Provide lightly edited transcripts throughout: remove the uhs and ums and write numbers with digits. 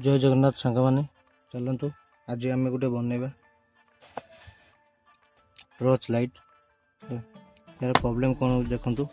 जय जगन्नाथ सांग मैंने चलतु आज आम गोटे बनवा टॉर्च लाइट। यार प्रॉब्लम कौन हो देखु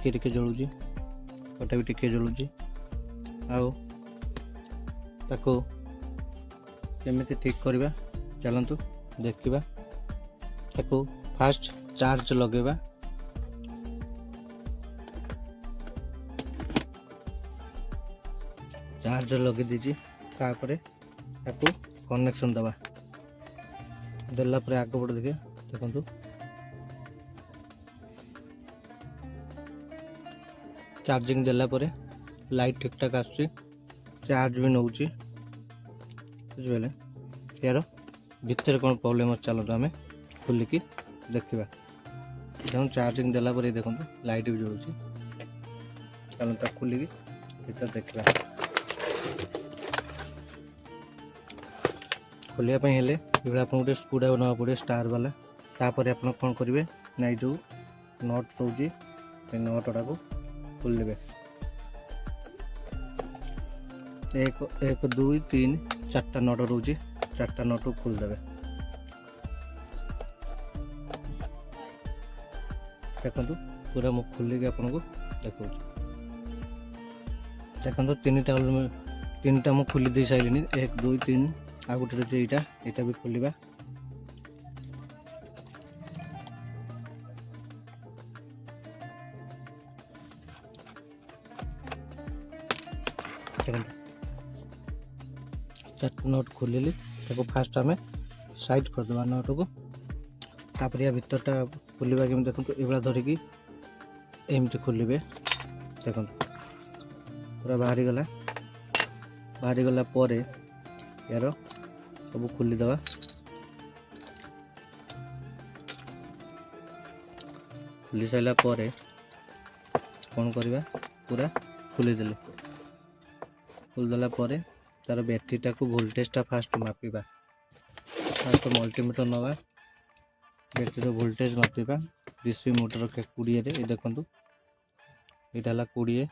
टिके जलूची कटा भी टिके जलूची आको केमिति ठीक करवा चलतु देखा। ताको फास्ट चार्ज लगेगा चार्जर लगे दीजिए तापर ताको कनेक्शन दबा देला पर आग पट देखिए देखु चार्जिंग देला पर लाइट ठीक ठाक आसुची चार्ज भी नौची बुझे। यार भितर कौन प्रॉब्लम अच्छे चलते आम खोलिकी देखा। देखो चार्जिंग देला पर देखो लाइट भी जलूची चलता खोलिकी भीतर देखा। खोलिया हेले आप गोटे स्क्रू ड्राइवर ना पड़े स्टार वाला तापर आप कौन करेंगे ना जो नट रोचे नट गुड़ा को खोलिबे एक दुई तीन चार्टा नट रोचे चार्टा नट को खोलदे। देखो पूरा मु खोलिक आपको देखो देखो तीन टा मु खोली दे सारे एक दुई तीन आ गोटे रोचे यहाँ भी खोलिबा। चार्टा नट खोलिली ताको फास्ट आम साइड करदे नट को तापर या भीतरटा खोलिबा के देखो ये धरिकी एमती खोलिबे। देखो पूरा बाहरी गला पर यार सब खोलीदवा खोली सारा पर कौन करवा पूरा खोलीदेले खोलीदेला पर तार बैटेरीटा को वोल्टेजटा फास्ट मापिबा। फास्ट मल्टीमीटर नवा बैटेरी वोल्टेज मापिबा डीसी मोटर के 20 रे देखो यहाँ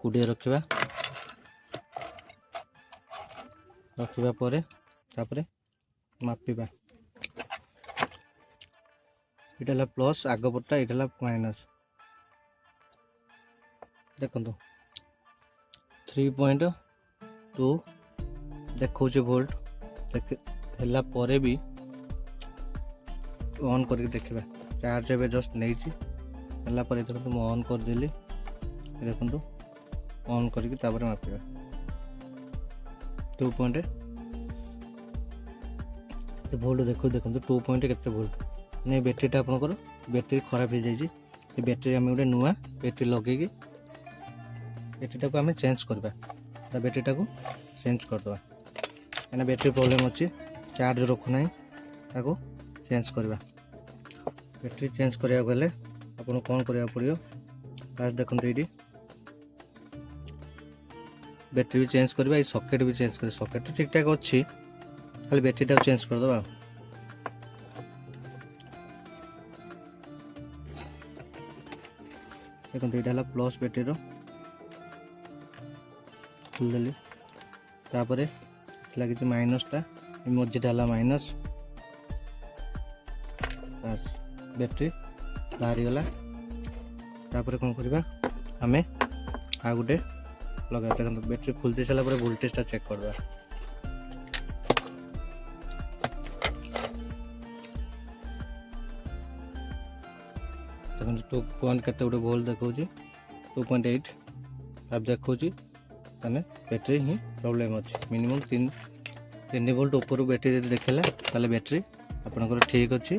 20 रखा रखा पर तापर मापिबा। यहाँ प्लस आगपटा यहाँ माइनस देखो 3.2 देखो वोल्ट देख पर भी ऑन करके देखा। चार्ज ए जस्ट नहीं देखो मुझे ऑन करदेली देखो ऑन करके मापिबा 2 पॉइंट वोल्ट देखो देखो 2 पॉइंट के वोल्ट नहीं बैटेरीटा आपंकर बैटेरी खराब हो जाए बैटेरी आम गोटे नुआ बैटेरी लगे बैटेरीटा को आम चेंज करवा बैटेरीटा को चेंज करदे कहीं बैटेरी प्रॉब्लम अच्छी चार्ज रखुना ताको चेंज करवा। बैटेरी चेंज करा गले आपको कौन करा पड़ो फास्ट देखो ये बैटेरी भी चेंज करवा सॉकेट भी चेंज कर सॉकेट ठीक ठाक अच्छी खाली बैटेरीटा चेंज करदे। देखो यहाँ प्लस बैटेरी खोलदेली तापर लगी माइनसटा मझीटा माइनस बैटेरी बाहरी गला तापर कौन करवा आम आ गोटे लगा देखो बैटेरी खोलते सारा वोल्टेजटा चेक करवा। देखो 2 पॉइंट के गोटे वोल्ट देखो 2.8 आप देखो ताने बैटेरी ही प्रॉब्लम अच्छे मिनिमम 3 वोल्ट ऊपर बैटेरी देखला ताले बैटेरी आपनकर ठीक अच्छी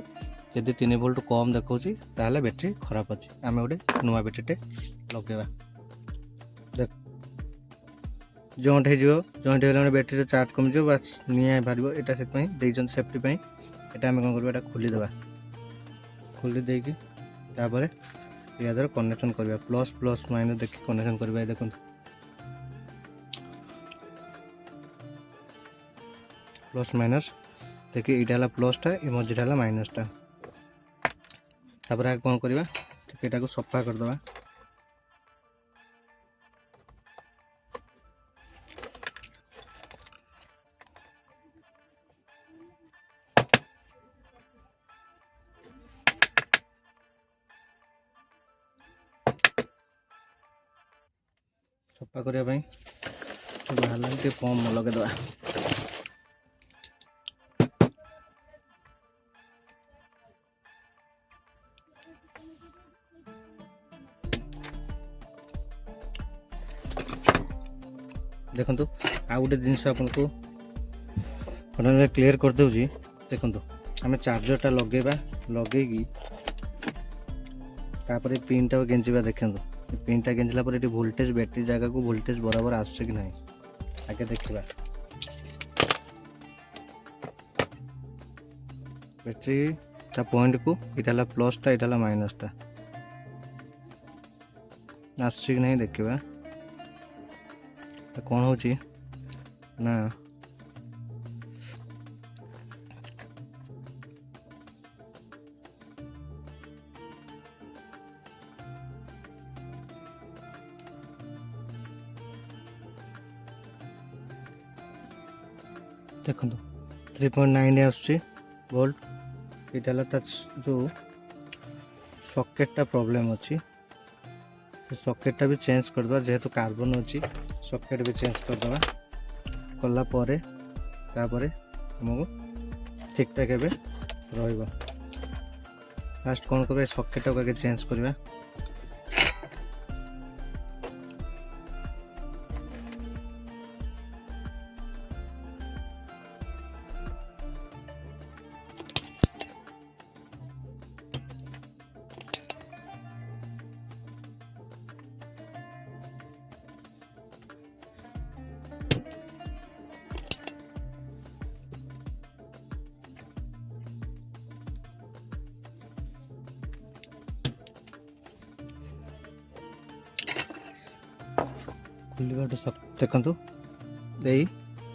यदि 3 वोल्ट कम देखो ताले बैटेरी खराब अच्छी आम गोटे नुआ बैटेरीटे लगेगा। देख जॉइंट हो बैटेरी चार्ज कमिज बस निआ बाहर यहाँ से सेफ्टी यहाँ आम कौन करवा खोलीदे खोली देकी तापर या द्वारा कनेक्शन करवा प्लस प्लस माइनस देखिए कनेक्शन करवा। देखो प्लस माइनस देखिए यहाँ प्लसटा ये मझीटा माइनसटा तापर कौन करवा यहाँ को सफा करदे सफा करने बाहर टे पम्प लगेदे देखो आउ गोटे जिनस आपको क्लीयर कर दूँ देखो आम चार्जरटा लगेबा लगेगी तापर पिनटा गेंजिबा देखो पिनटा गेंजिला पर ये वोल्टेज बैटरी जगह को वोल्टेज बराबर आसुचे कि नहीं आगे देखा बैटरी ता पॉइंट को इटा प्लस टा इटा माइनस टा आसुचे कि नहीं देखा कौन हो ना देखो 3.9 आसुची वोल्ट इटा जो सॉकेट प्रॉब्लम अच्छी सॉकेट भी चेंज करदे जेहेतु कार्बन अच्छी सॉकेट भी चेंज करदे कला आमको ठीक ठाक एवं रहा फास्ट कौन कर सॉकेट को आगे चेंज करवा खुलवा देखु यही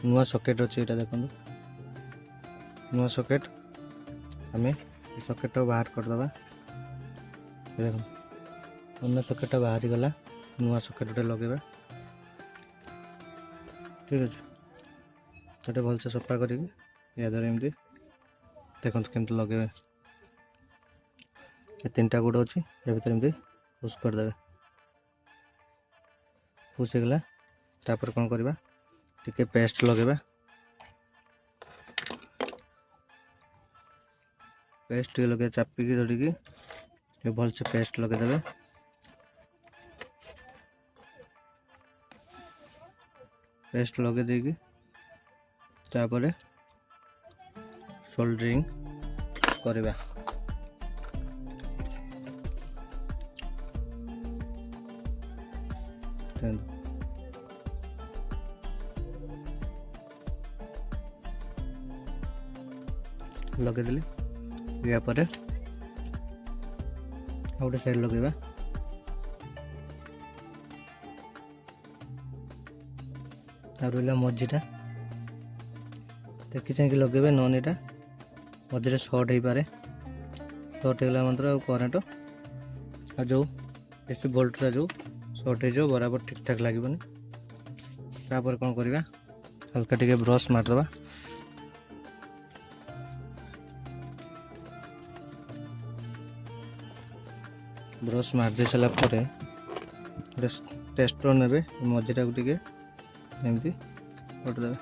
नुआ सॉकेट अच्छे यहाँ देखो नुआ सॉकेट आम सॉकेट बाहर करदे देख अन्य सॉकेट बाहरी गला नुआ सॉकेट गोटे लगेगा ठीक अच्छे गोटे भलसे सफा करी या द्वारा एमती देखो केमती लगे तीन टा गुड़ अच्छी या भर एमती पुश करदे पुश होगला तापर कौन करवा टिके पेस्ट लगेगा पेस्ट लगे चापिकी धरिकी भल से पेस्ट लगेदे पेस्ट लगे देगी तापर सोल्डरिंग करवा लगेदेली या पर गोटे साइड लगेगा रहा मझीटा देखी चाहिए लगे नन यहाँ मझे सर्ट हो पारे सर्ट होगा मात्र करेन्ट आ जो एसी वोल्टा जो सर्ट हो बराबर ठीक ठाक लगे तापर कौन करवा हल्का टिके ब्रश मारदे ब्रश मार दे सारा टेस्टर ने मझीटा को टिके एमती कटदे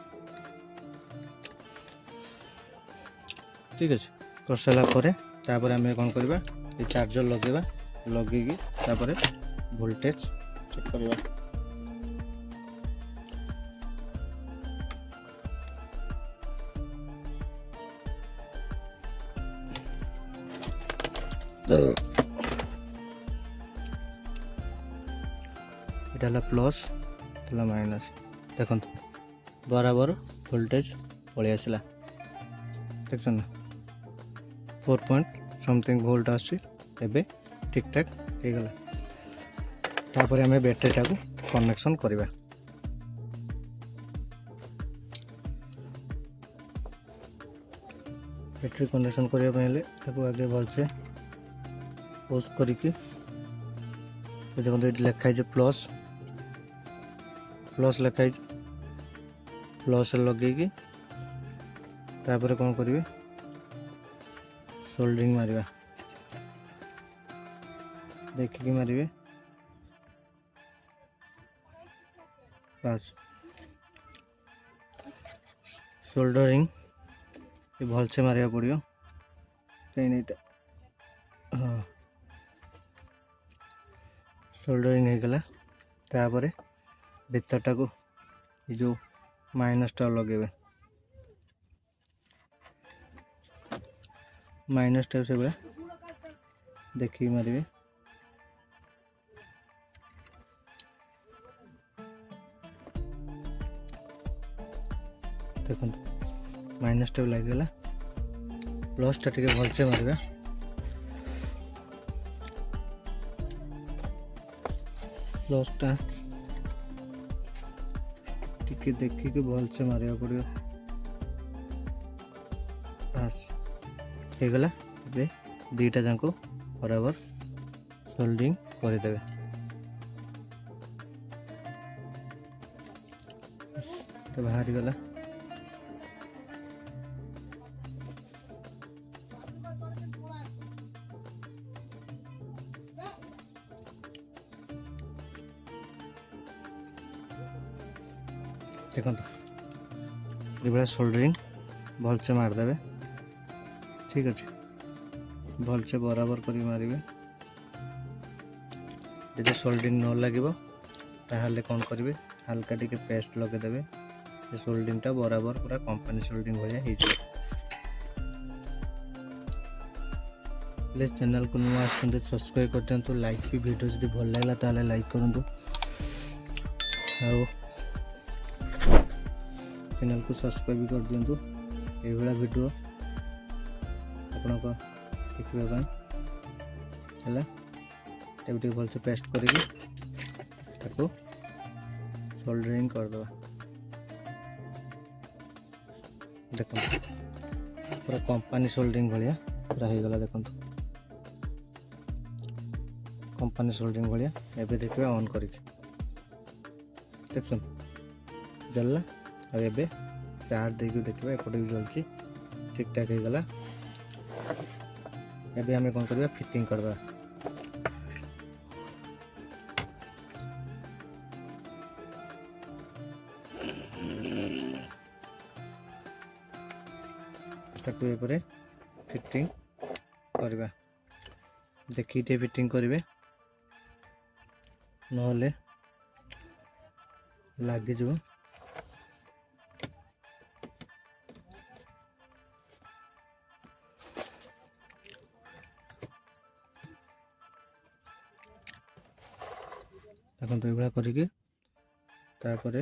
ठीक अच्छे कर सारापर आम कौन करवा ये चार्जर लगेगा लगे वोल्टेज चेक करवा इटा प्लस इटा माइनस देखो बराबर वोल्टेज पलि आसला देख ना 4 पॉइंट समथिंग वोल्ट आसे ठीक ठाक हो गला तापर आम बैटेरीटा को कनेक्शन करवा बैटेरी कनेक्शन करने आगे भलसे पोस्ट करके देखो ये लिखाई प्लस प्लस लिखाई प्लस लगे तापर कौन करेंगे सोल्डरिंग मारिबा देखिए मारिबे बास सोल्डरिंग ये भलसे मारिया पड़ो कहीं हाँ सोल्डरिंग हो गला तापर भितरटा को जो माइनसटा लगे माइनसटा से भाया देखिए मारे देखो माइनसटा लगे प्लसटा टे भलसे मारे प्लसटा टिके देखिए भलसे मारिया पड़ो बास हो गला दीटा जाक बराबर सोल्डरिंग करदे तो बाहरी गला देखो ये सोल्डरिंग भलसे मारदे ठीक अच्छे भलसे बराबर कर मारे जब सोल्डरिंग न लगे ताहले कौन करेंगे हल्का टिके पेस्ट लगेदेवे सोल्डरिंगटा बराबर पूरा कंपनी सोल्डरिंग भाया हो प्लीज चैनल को नुआ आसते सब्सक्राइब कर दिंतु लाइक भी वीडियो जब भल लगा ताले लाइक करूँ चैनल को सब्सक्राइब भी कर दिंतु ये वीडियो आपण को देखा है भलसे पेस्ट करके सोल्डरिंग करदे देख पूरा कंपनी सोल्डरिंग भाया पूरा हो गला देखो कंपनी सोल्डरिंग भाया एबे देखिए ऑन करके देख जल्ला और एबे चार्ज देके देखिए एपटे भी जलची ठीक ठाक हो गला एबे हमें कौन करबा फिटिंग करबा ताकू एपरे फिटिंग करबा देखी टे फिटिंग करिवे नहले लागी जो देखो तो ये करके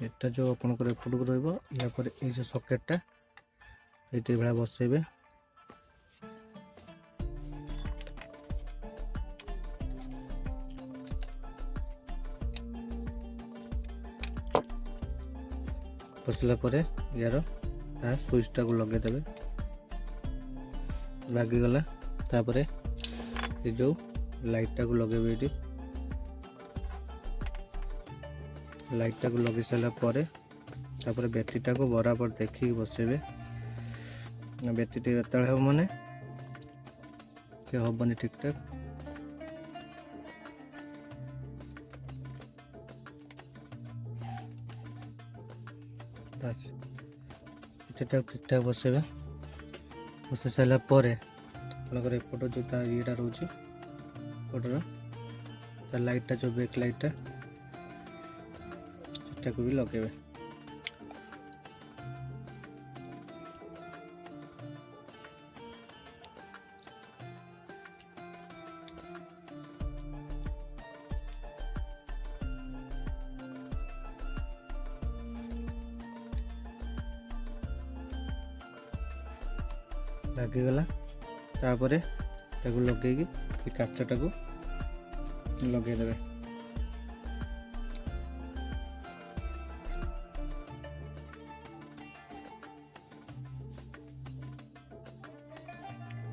एटा जो आपंकर एपट को रहा ये जो सकेटा ये भाया बसइबे बसला यार स्विचटा को लगेदेवे लगिगला तापर ये जो लाइटा को लगे ये लाइटा को लगे सारापर बैटरीटा को बराबर देखिए बसइबे बैटरी बेतल हम माने हेनी ठीक ठाक ठीक ठाक बसइबे बस सारापर एपट जो ये रोचे एपटर लाइटा जो बैक लाइटा को भी लगे लगिगला तापर लगे काचटा को लगेदेवे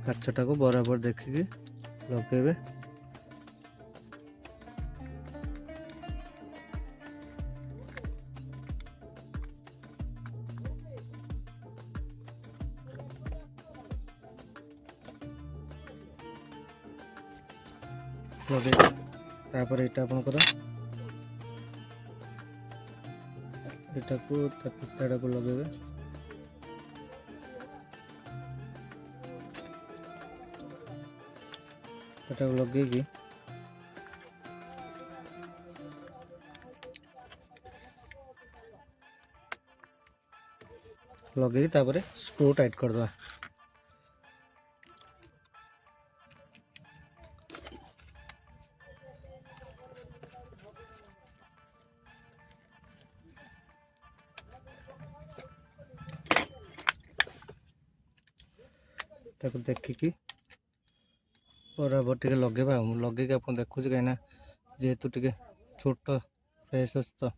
काचटा को बराबर देखिए लगे लगे तापर यहाँ आपंकर ଏଟାକୁ ତା ଫିତାଟାକୁ ଲଗେଇବେ। ଏଟାକୁ ଲଗେଇକି ତାପରେ ସ୍କ୍ରୁ ଟାଇଟ୍ କରିଦେବା। ତାକୁ ଦେଖିକି ବରାବର ଟିକେ ଲଗେଇବା। ମୁଁ ଲଗେଇକି ଆପଣ ଦେଖୁଛି, କାହିଁକିନା ଯେହେତୁ ଟିକେ ଛୋଟ ଫେସ୍ ଅଛି ତ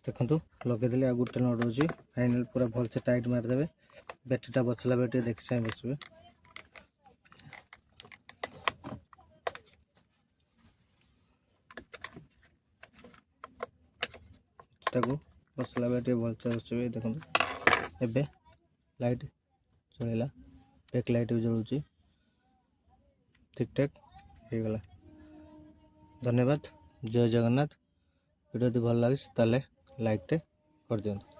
ଦେଖନ୍ତୁ ଲଗେଇଦେଲି। ଆଉ ଗୋଟେ ନଟ୍ ଅଛି, ଫାଇନାଲ୍ ପୁରା ଭଲସେ ଟାଇଟ୍ ମାରିଦେବେ। ବ୍ୟାଟେରୀଟା ବସିଲା ବେଳେ ଟିକେ ଦେଖି ଚାହିଁ ବସିବେ। ଏଟାକୁ ବସିଲା ବେଳେ ଟିକେ ଭଲସେ ବସିବେ। ଦେଖନ୍ତୁ ଏବେ ଲାଇଟ୍ ଜଳିଲା, ବ୍ୟାକ୍ ଲାଇଟ୍ ବି ଜଳୁଛି, ଠିକ୍ ଠାକ୍ ହେଇଗଲା। ଧନ୍ୟବାଦ, ଜୟ ଜଗନ୍ନାଥ। ଭିଡ଼ିଓ ଯଦି ଭଲ ଲାଗିଛି ତାହେଲେ ଲାଇକ୍ଟେ କରିଦିଅନ୍ତୁ।